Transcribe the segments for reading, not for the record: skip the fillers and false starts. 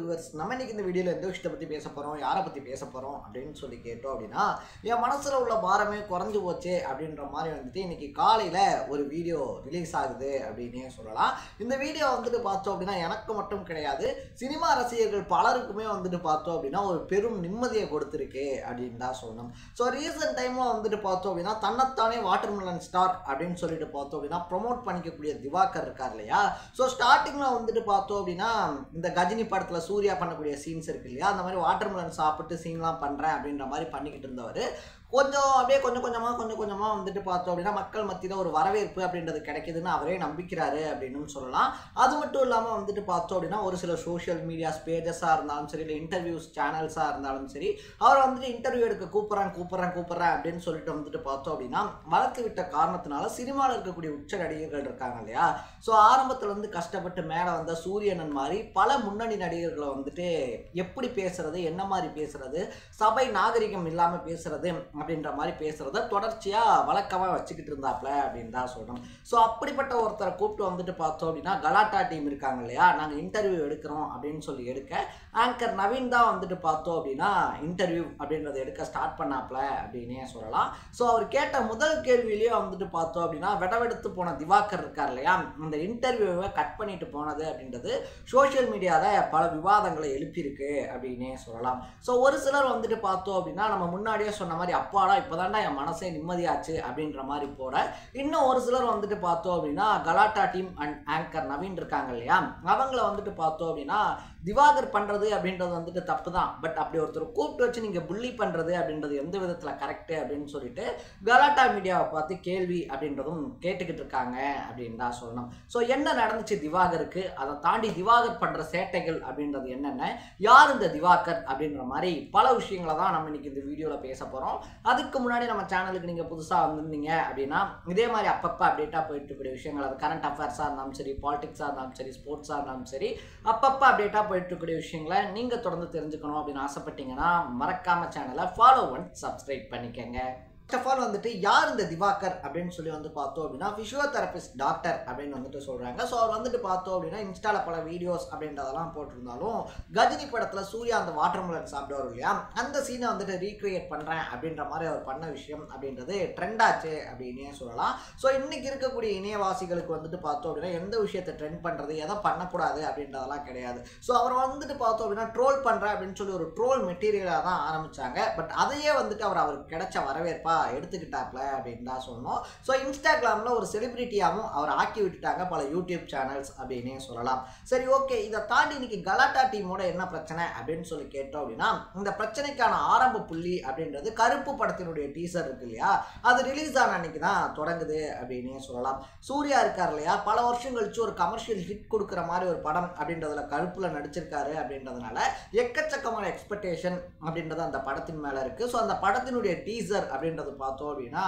Viewers நம்ம இன்னைக்கு இந்த வீடியோல எந்த விஷயத்தை பத்தி பேச போறோம் யாரை பத்தி பேச போறோம் அப்படின்னு சொல்லி கேட்டோம் அப்படின்னா என் மனசுல உள்ள பாரமே குறைஞ்சு போச்சு அப்படின்ற மாதிரி வந்துட்டு இன்னைக்கு காலையில ஒரு வீடியோ ரிலீஸ் ஆகுது அப்படின்னே சொல்லலாம். இந்த வீடியோ வந்துட்டு பார்த்தோம் அப்படின்னா எனக்கு மட்டும் கிடையாது, சினிமா ரசிகர்கள் பலருக்குமே வந்துட்டு பார்த்தோம் அப்படின்னா ஒரு பெரும் நிம்மதியை கொடுத்துருக்கு அப்படின்னு தான் சொல்லணும். ஸோ ரீசன்ட் டைம்ல வந்துட்டு பார்த்தோம் அப்படின்னா தன்னைத்தானே வாட்டர்மெலன் ஸ்டார் அப்படின்னு சொல்லிட்டு பார்த்தோம் அப்படின்னா ப்ரொமோட் பண்ணிக்கக்கூடிய திவாகர் இருக்கார் இல்லையா. ஸோ ஸ்டார்டிங்ல வந்துட்டு பார்த்தோம் அப்படின்னா இந்த கஜினி படத்துல சூர்யா பண்ணக்கூடிய சீன்ஸ் இருக்கு இல்லையா, அந்த மாதிரி வாட்டர்மெலன் சாப்பிட்டு சீன்லாம் பண்றேன் அப்படின்ற மாதிரி பண்ணிக்கிட்டு இருந்தவர் கொஞ்சம் கொஞ்சமா வந்துட்டு பார்த்தோம் அப்படின்னா மக்கள் மத்தியில் ஒரு வரவேற்பு அப்படின்றது கிடைக்குதுன்னு அவரே நம்பிக்கிறாரு அப்படின்னு சொல்லலாம். அது மட்டும் இல்லாமல் வந்துட்டு பார்த்தோம் அப்படின்னா ஒரு சில சோஷியல் மீடியாஸ் பேஜஸாக இருந்தாலும் சரி, இல்லை இன்டர்வியூஸ் சேனல்ஸாக இருந்தாலும் சரி, அவர் வந்துட்டு இன்டர்வியூ எடுக்க கூப்பிட்றேன் அப்படின்னு சொல்லிட்டு வந்துட்டு பார்த்தோம் அப்படின்னா வளர்த்து விட்ட காரணத்தினால சினிமாவில் இருக்கக்கூடிய உச்ச நடிகர்கள் இருக்காங்க இல்லையா. ஸோ ஆரம்பத்துலேருந்து கஷ்டப்பட்டு மேலே வந்த சூரியனன் மாதிரி பல முன்னணி நடிகர்களை வந்துட்டு எப்படி பேசுறது, என்ன மாதிரி பேசுறது, சபை நாகரிகம் இல்லாமல் பேசுறது அப்படின்ற மாதிரி பேசுறத தொடர்ச்சியா வழக்கமா வச்சுக்கிட்டு இருந்தாப்ல அப்படின்னு தான் சொல்லணும். ஸோ அப்படிப்பட்ட ஒருத்தரை கூப்பிட்டு வந்துட்டு பார்த்தோம் அப்படின்னா கலாட்டா டீம் இருக்காங்க இல்லையா, நாங்கள் இன்டர்வியூ எடுக்கிறோம் அப்படின்னு சொல்லி எடுக்க ஆங்கர் நவீன் தான் வந்துட்டு பார்த்தோம் அப்படின்னா இன்டர்வியூ அப்படின்றத எடுக்க ஸ்டார்ட் பண்ணாப்ல அப்படின்னே சொல்லலாம். ஸோ அவர் கேட்ட முதல் கேள்வியிலேயே வந்துட்டு பார்த்தோம் அப்படின்னா வெடவெடுத்து போன திவாகர் இருக்கார் இல்லையா, இந்த இன்டர்வியூவை கட் பண்ணிட்டு போனது அப்படின்றது சோஷியல் மீடியாவில் பல விவாதங்களை எழுப்பியிருக்கு அப்படின்னே சொல்லலாம். ஸோ ஒரு சிலர் வந்துட்டு பார்த்தோம் அப்படின்னா நம்ம முன்னாடியே சொன்ன மாதிரி அப்பாடா இப்போதான்டா என் மனசே நிம்மதியாச்சு அப்படின்ற மாதிரி போட, இன்னும் ஒரு சிலர் வந்துட்டு பார்த்தோம் அப்படின்னா கலாட்டா டீம் அண்ட் ஆங்கர் நவீன் இருக்காங்க இல்லையா, அவங்கள வந்துட்டு பார்த்தோம் அப்படின்னா திவாகர் பண்றது அப்படின்றது வந்துட்டு தப்பு தான், பட் அப்படி ஒருத்தர் கூப்பிட்டு வச்சு நீங்க புள்ளி பண்றது அப்படின்றது எந்த விதத்துல கரெக்ட் அப்படின்னு சொல்லிட்டு கலாட்டா மீடியாவை பார்த்து கேள்வி அப்படின்றதும் கேட்டுக்கிட்டு இருக்காங்க அப்படின்னு தான் சொல்லணும். ஸோ என்ன நடந்துச்சு திவாகருக்கு, அதை தாண்டி திவாகர் பண்ற சேட்டைகள் அப்படின்றது என்னென்ன, யார் இந்த திவாகர் அப்படின்ற மாதிரி பல விஷயங்களை தான் நம்ம இன்னைக்கு இந்த வீடியோல பேச போறோம். அதுக்கு முன்னாடி நம்ம சேனலுக்கு நீங்க புதுசா வந்திருந்தீங்க அப்படின்னா இதே மாதிரி அப்பப்போ அப்டேட்டா போயிட்டு இருக்கக்கூடிய விஷயங்கள், அது கரண்ட் அஃபேர்ஸா இருந்தாலும் சரி, பாலிடிக்ஸா இருந்தாலும் சரி, ஸ்போர்ட்ஸா இருந்தாலும் சரி, அப்பப்போ அப்டேட்டா போயிட்டு இருக்கக்கூடிய விஷயங்களை நீங்க தொடர்ந்து தெரிஞ்சுக்கணும் அப்படின்னு ஆசைப்பட்டீங்கன்னா மறக்காம சேனலை ஃபாலோ அண்ட் சப்ஸ்கிரைப் பண்ணிக்கங்க. ஃபர்ஸ்ட் ஆஃப் ஆல் வந்துட்டு யார் இந்த திவாகர் அப்படின்னு சொல்லி வந்து பார்த்தோம் அப்படின்னா ஃபிசியோதெரபிஸ்ட் டாக்டர் அப்படின்னு வந்துட்டு சொல்றாங்க. ஸோ அவர் வந்துட்டு பார்த்தோம் அப்படின்னா இன்ஸ்டால பல வீடியோஸ் அப்படின்றதெல்லாம் போட்டிருந்தாலும் கஜினி படத்துல சூர்யா அந்த வாட்டர்மெலன் சாப்பிடுவார் இல்லையா, அந்த சீனை வந்துட்டு ரீக்ரியேட் பண்றேன் அப்படின்ற மாதிரி அவர் பண்ண விஷயம் அப்படின்றது ட்ரெண்ட் ஆச்சு அப்படின்னே சொல்லலாம். ஸோ இன்னைக்கு இருக்கக்கூடிய இணையவாசிகளுக்கு வந்துட்டு பார்த்தோம் அப்படின்னா எந்த விஷயத்தை ட்ரெண்ட் பண்றது எதை பண்ணக்கூடாது அப்படின்றதெல்லாம் கிடையாது. ஸோ அவர் வந்துட்டு பார்த்தோம் அப்படின்னா ட்ரோல் பண்றேன் அப்படின்னு சொல்லி ஒரு ட்ரோல் மெட்டீரியலாக தான் ஆரம்பிச்சாங்க. பட் அதையே வந்துட்டு அவருக்கு கிடைச்ச வரவேற்பா எடுத்துக்கிட்டாப்ல அப்படின்னு தான் சொல்லணும். ஸோ இன்ஸ்டாகிராம்ல ஒரு செலிபிரிட்டியாகவும் அவர் ஆக்கி விட்டுட்டாங்க பல யூடியூப் சேனல்ஸ் அப்படின்னே சொல்லலாம். சரி, ஓகே, இதை தாண்டி இன்னைக்கு கலாட்டா டீமோட என்ன பிரச்சனை அப்படின்னு சொல்லி கேட்டோம் அப்படின்னா இந்த பிரச்சனைக்கான ஆரம்ப புள்ளி அப்படின்றது கருப்பு படத்தினுடைய டீசர் இருக்கு இல்லையா, அது ரிலீஸ் ஆன அன்னைக்கு தான் தொடங்குது அப்படின்னே சொல்லலாம். சூர்யா இருக்கார் இல்லையா, பல வருஷம் கழிச்சு ஒரு கமர்ஷியல் ஹிட் கொடுக்குற மாதிரி ஒரு படம் அப்படின்றதுல கருப்புல நடிச்சிருக்காரு அப்படின்றதுனால எக்கச்சக்கமான எக்ஸ்பெக்டேஷன் அப்படின்றது அந்த படத்தின் மேல இருக்கு. ஸோ அந்த படத்தினுடைய டீசர் அப்படின்றது பார்த்தோம் அப்படின்னா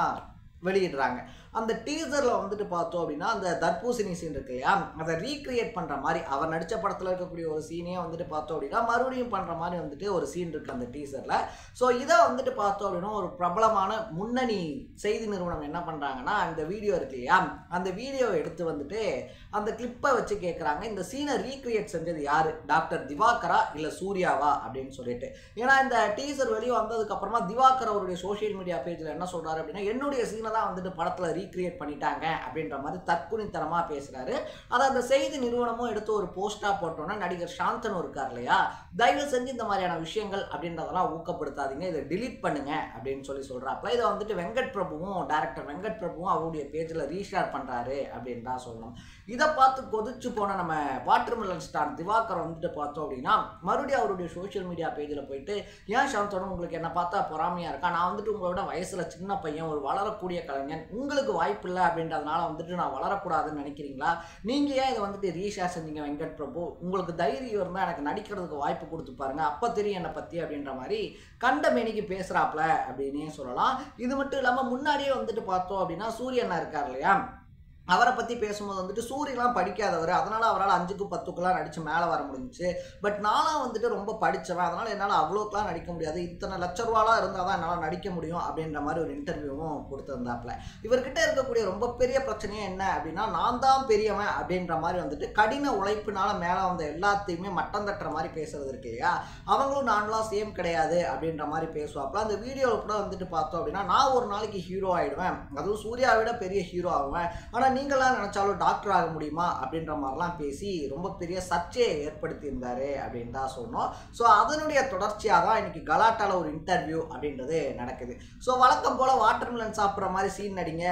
வெளியிடுறாங்க. அந்த டீசர்ல வந்துட்டு பார்த்தோம் அப்படின்னா அந்த தர்பூசணி சீன் இருக்கு இல்லையா, அதை ரீக்ரியேட் பண்ற மாதிரி அவர் நடிச்ச படத்துல இருக்கக்கூடிய ஒரு சீனே வந்துட்டு பார்த்தோம் அப்படின்னா மறுபடியும் பண்ற மாதிரி வந்துட்டு ஒரு சீன் இருக்கு அந்த டீசர்ல. ஸோ இதை வந்துட்டு பார்த்தோம் அப்படின்னா ஒரு பிரபலமான முன்னணி செய்தி நிறுவனம் என்ன பண்றாங்கன்னா அந்த வீடியோ இருக்கு இல்லையா, அந்த வீடியோவை எடுத்து வந்துட்டு அந்த கிளிப்பை வச்சு கேட்குறாங்க இந்த சீனை ரீக்ரியேட் செஞ்சது யாரு, டாக்டர் திவாகரா இல்லை சூர்யாவா அப்படின்னு சொல்லிட்டு. ஏன்னா இந்த டீசர் வெளியே வந்ததுக்கு அப்புறமா திவாகர் அவருடைய சோஷியல் மீடியா பேஜ்ல என்ன சொல்றாரு அப்படின்னா என்னுடைய சீனை தான் வந்துட்டு படத்துல ரீக்ரியேட் பண்ணிட்டாங்க அப்படின்ற மாதிரி தற்குனித்தனமா பேசுறாரு. அதை அந்த செய்தி நிறுவனமும் எடுத்து ஒரு போஸ்டா போட்டோம்னா நடிகர் சாந்தனு இருக்கார் இல்லையா, தயவு செஞ்சு இந்த மாதிரியான விஷயங்கள் அப்படின்றதெல்லாம் ஊக்கப்படுத்தாதீங்க, இதை டிலீட் பண்ணுங்க அப்படின்னு சொல்லி சொல்றாப்ல. இதை வந்துட்டு டைரக்டர் வெங்கட் பிரபுவும் அவருடைய பேஜ்ல ரீஷேர் பண்றாரு அப்படின்னு தான் சொல்லணும். இதை பார்த்து கொதிச்சு போன நம்ம வாட்டர்மெலன் ஸ்டார் திவாகர் வந்துட்டு பார்த்தோம் அப்படின்னா மறுபடியும் அவருடைய சோஷியல் மீடியா பேஜில் போயிட்டு ஏன் சாந்தனு உங்களுக்கு என்ன பார்த்தா பொறாமையா இருக்கா, நான் வந்துட்டு உங்களோட வயசுல சின்ன பையன், ஒரு வளரக்கூடிய கலைஞன், உங்களுக்கு வாய்ப்பு இல்லை அப்படின்றதுனால வந்துட்டு நான் வளரக்கூடாதுன்னு நினைக்கிறீங்களா, நீங்க ஏன் இதை வந்துட்டு ரீஷேர் செஞ்சீங்க வெங்கட் பிரபு, உங்களுக்கு தைரியம் இருந்தால் எனக்கு நடிக்கிறதுக்கு வாய்ப்பு கொடுத்து பாருங்க, அப்போ தெரியும் என்னை பற்றி அப்படின்ற மாதிரி கண்டமேனிக்கு பேசுறாப்ல அப்படின்னே சொல்லலாம். இது மட்டும் இல்லாமல் முன்னாடியே வந்துட்டு பார்த்தோம் அப்படின்னா சூரியனா இருக்கார் இல்லையா, அவரை பற்றி பேசும்போது வந்துட்டு சூரியலாம் படிக்காதவர், அதனால் அவரால் 5க்கு 10க்குலாம் நடித்து மேலே வர முடிஞ்சிச்சு. பட் நானும் வந்துட்டு ரொம்ப படித்தவன், அதனால் என்னால் அவ்வளோக்கெலாம் நடிக்க முடியாது, இத்தனை லட்ச ரூபாலாம் இருந்தால் தான் என்னால் நடிக்க முடியும் அப்படின்ற மாதிரி ஒரு இன்டர்வியூவும் கொடுத்துருந்தாப்புல. இவர்கிட்ட இருக்கக்கூடிய ரொம்ப பெரிய பிரச்சனையே என்ன அப்படின்னா, நான் தான் பெரியவன் அப்படின்ற மாதிரி வந்துட்டு கடின உழைப்பினால மேலே வந்த எல்லாத்தையுமே மட்டம் தட்டுற மாதிரி பேசுறது இருக்கு இல்லையா, அவங்களும் நான்லாம் சேம் கிடையாது அப்படின்ற மாதிரி பேசுவாப்புல. அந்த வீடியோவில் கூட வந்துட்டு பார்த்தோம் அப்படின்னா, நான் ஒரு நாளைக்கு ஹீரோ ஆகிடுவேன், அதுவும் சூர்யாவை விட பெரிய ஹீரோ ஆகுவேன், ஆனால் நீங்களாம் நினைச்சாலும் டாக்டர் ஆக முடியுமா அப்படின்ற மாதிரிலாம் பேசி ரொம்ப பெரிய சர்ச்சையை ஏற்படுத்தியிருந்தாரு அப்படின்னு தான் சொன்னோம். ஸோ அதனுடைய தொடர்ச்சியாக தான் இன்னைக்கு கலாட்டால ஒரு இன்டர்வியூ அப்படின்றது நடக்குது. ஸோ வழக்கம் போல் வாட்டர்மெலன் சாப்பிட்ற மாதிரி சீன் நடிங்க,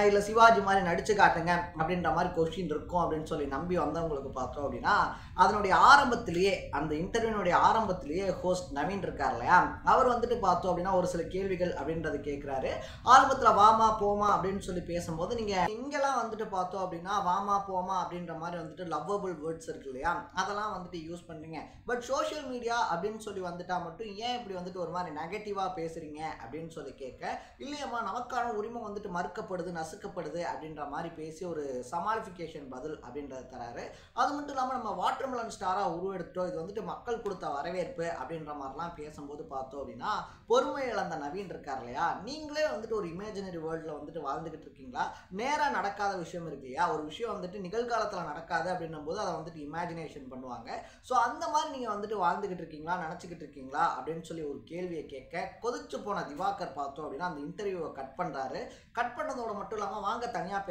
இல்லை சிவாஜி மாதிரி நடிச்சு காட்டுங்க அப்படின்ற மாதிரி கொஸ்டின் இருக்கும் அப்படின்னு சொல்லி நம்பி வந்தவங்களுக்கு பார்த்தோம் அப்படின்னா, அதனுடைய ஆரம்பத்திலேயே அந்த இன்டர்வியூனுடைய ஆரம்பத்திலேயே ஹோஸ்ட் நவீன் இருக்கார் இல்லையா, அவர் வந்துட்டு பார்த்தோம் அப்படின்னா ஒரு சில கேள்விகள் அப்படின்றது கேட்குறாரு. ஆரம்பத்தில் வாமா போமா அப்படின்னு சொல்லி பேசும்போது நீங்கள் இங்கெல்லாம் வந்துட்டு பார்த்தோம் அப்படின்னா வாமா போமா அப்படின்ற மாதிரி வந்துட்டு லவ்வபிள் வேர்ட்ஸ் இருக்கு இல்லையா, அதெல்லாம் வந்துட்டு யூஸ் பண்ணுறீங்க. பட் சோஷியல் மீடியா அப்படின்னு சொல்லி வந்துட்டா மட்டும் ஏன் இப்படி வந்துட்டு ஒரு மாதிரி நெகட்டிவாக பேசுகிறீங்க அப்படின்னு சொல்லி கேட்க, இல்லையம்மா நமக்கான உரிமை வந்துட்டு மறுக்கப்படுது, நசுக்கப்படுது அப்படின்ற மாதிரி பேசி ஒரு சமாளிஃபிகேஷன் பதில் அப்படின்றத தராரு. அது மட்டும் இல்லாமல் நம்ம வாட்டர்மெலன் ஸ்டாராக உருவெடுத்தோம், இது வந்துட்டு மக்கள் கொடுத்த வரவேற்பு அப்படின்ற மாதிரிலாம் பேசும்போது பார்த்தோம் அப்படின்னா, பொறுமை இழந்த நவீன் இருக்கார் இல்லையா, நீங்களே வந்துட்டு ஒரு இமேஜினரி வேர்ல்டில் வந்துட்டு வாழ்ந்துக்கிட்டு இருக்கீங்களா, நேராக நடக்காத விஷயம் இருக்கு இல்லையா, ஒரு விஷயம் வந்துட்டு நிகழ்காலத்தில் நடக்காது அப்படின்னும் போது அதை வந்துட்டு இமேஜினேஷன் பண்ணுவாங்க. ஸோ அந்த மாதிரி நீங்கள் வந்துட்டு வாழ்ந்துக்கிட்டு இருக்கீங்களா, நினச்சிக்கிட்டு இருக்கீங்களா அப்படின்னு சொல்லி ஒரு கேள்வியை கேட்க, கொதிச்சு போன திவாகர் பார்த்தோம் அப்படின்னா அந்த இன்டர்வியூவை கட் பண்ணுறாரு. கட் பண்ணதோட மட்டும் இல்லாமல் வாங்க தனியாக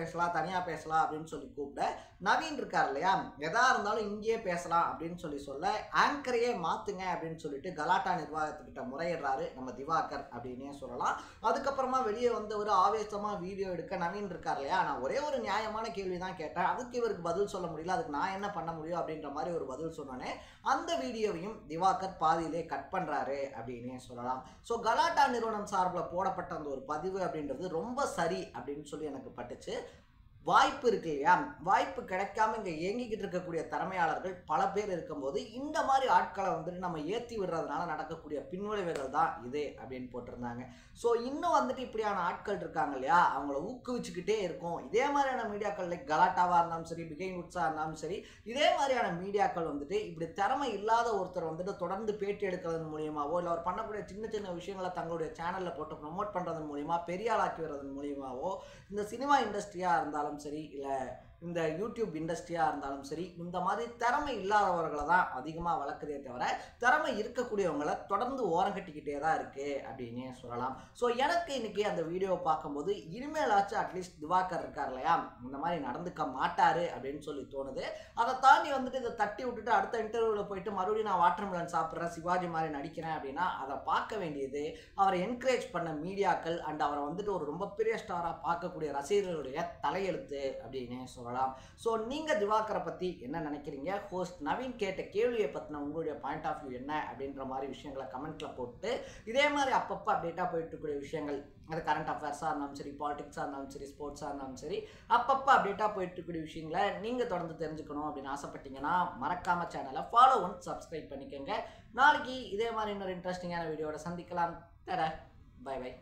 பேசலாம் அப்படின்னு சொல்லி கூப்பிட, நவீன் இருக்கார் இல்லையா, எதா இருந்தாலும் இங்கேயே பேசலாம் அப்படின்னு சொல்ல ஆங்கரையே மாற்றுங்க அப்படின்னு சொல்லிட்டு கலாட்டா நிர்வாகத்துக்கிட்ட முறையிடுறாரு நம்ம திவாகர் அப்படின்னே சொல்லலாம். அதுக்கப்புறமா வெளியே வந்து ஒரு ஆவேசமாக வீடியோ எடுக்க நவீன் இருக்கார் இல்லையா, நான் ஒரே ஒரு நியாயமான கேள்வி தான் கேட்டேன், அதுக்கு இவருக்கு பதில் சொல்ல முடியல, அதுக்கு நான் என்ன பண்ண முடியும் அப்படின்ற மாதிரி ஒரு பதில் சொன்னோன்னே அந்த வீடியோவையும் திவாகர் பாதியிலே கட் பண்ணுறாரு அப்படின்னே சொல்லலாம். ஸோ கலாட்டா நிறுவனம் சார்பில் போடப்பட்ட அந்த ஒரு பதிவு அப்படின்றது ரொம்ப சரி அப்படின்னு சொல்லி எனக்கு பட்டுச்சு. வாய்ப்பு இருக்கு இல்லையா, வாய்ப்பு கிடைக்காம இங்கே இயங்கிக்கிட்டு இருக்கக்கூடிய திறமையாளர்கள் பல பேர் இருக்கும்போது இந்த மாதிரி ஆட்களை வந்துட்டு நம்ம ஏற்றி விடுறதுனால நடக்கக்கூடிய பின்விளைவுகள் தான் இது அப்படின்னு போட்டிருந்தாங்க. ஸோ இன்னும் வந்துட்டு இப்படியான ஆட்கள் இருக்காங்க இல்லையா, அவங்கள ஊக்குவிச்சுக்கிட்டே இருக்கும். இதே மாதிரியான மீடியாக்கள் லைக் கலாட்டாவாக இருந்தாலும் சரி, பிகைன் உட்ஸாக இருந்தாலும் சரி, இதே மாதிரியான மீடியாக்கள் வந்துட்டு இப்படி திறமை இல்லாத ஒருத்தர் வந்துட்டு தொடர்ந்து பேட்டி எடுக்கிறதன் மூலியமாவோ, இல்லை அவர் பண்ணக்கூடிய சின்ன சின்ன விஷயங்களை தங்களுடைய சேனலில் போட்டு ப்ரொமோட் பண்ணுறதன் மூலியமா, பெரிய ஆளாக்கி வர்றதன் மூலியமாவோ, இந்த சினிமா இண்டஸ்ட்ரியாக இருந்தாலும் சரி, இல்லை இந்த யூடியூப் இண்டஸ்ட்ரியாக இருந்தாலும் சரி, இந்த மாதிரி திறமை இல்லாதவர்களை தான் அதிகமாக வளர்க்குறதே தவிர திறமை இருக்கக்கூடியவங்களை தொடர்ந்து ஓரம் கட்டிக்கிட்டே தான் இருக்குது அப்படின்னே சொல்லலாம். ஸோ எனக்கு இன்றைக்கி அந்த வீடியோவை பார்க்கும்போது இனிமேலாச்சும் அட்லீஸ்ட் திவாகர் இருக்கார் இல்லையா, இந்த மாதிரி நடந்துக்க மாட்டார் அப்படின்னு சொல்லி தோணுது. அதை தாண்டி வந்துட்டு இதை தட்டி விட்டுட்டு அடுத்த இன்டர்வியூவில் போயிட்டு மறுபடியும் நான் வாட்டர்மெலன் சாப்பிட்றேன், சிவாஜி மாதிரி நடிக்கிறேன் அப்படின்னா அதை பார்க்க வேண்டியது அவரை என்கரேஜ் பண்ண மீடியாக்கள் அண்ட் அவரை வந்துட்டு ஒரு ரொம்ப பெரிய ஸ்டாராக பார்க்கக்கூடிய ரசிகர்களுடைய தலையெழுத்து அப்படின்னே சொல்லலாம். ஸோ நீங்கள் திவாகரை பற்றி என்ன நினைக்கிறீங்க, ஹோஸ்ட் நவீன் கேட்ட கேள்வியை பற்றின உங்களுடைய பாயிண்ட் ஆஃப் வியூ என்ன அப்படின்ற மாதிரி விஷயங்களை கமெண்ட்டில் போட்டு, இதே மாதிரி அப்பப்போ அப்டேட்டாக போயிட்டு இருக்கக்கூடிய விஷயங்கள், அது கரண்ட் அஃபேர்ஸாக இருந்தாலும் சரி, பாலிடிக்ஸாக இருந்தாலும் சரி, ஸ்போர்ட்ஸாக இருந்தாலும் சரி, அப்பப்போ அப்டேட்டாக போயிட்டு இருக்கக்கூடிய விஷயங்களை நீங்கள் தொடர்ந்து தெரிஞ்சுக்கணும் அப்படின்னு ஆசைப்பட்டீங்கன்னா மறக்காம சேனலை ஃபாலோ ஒன் சப்ஸ்கிரைப் பண்ணிக்கோங்க. நாளைக்கு இதே மாதிரி இன்னொரு இன்ட்ரெஸ்டிங்கான வீடியோட சந்திக்கலாம். Bye by.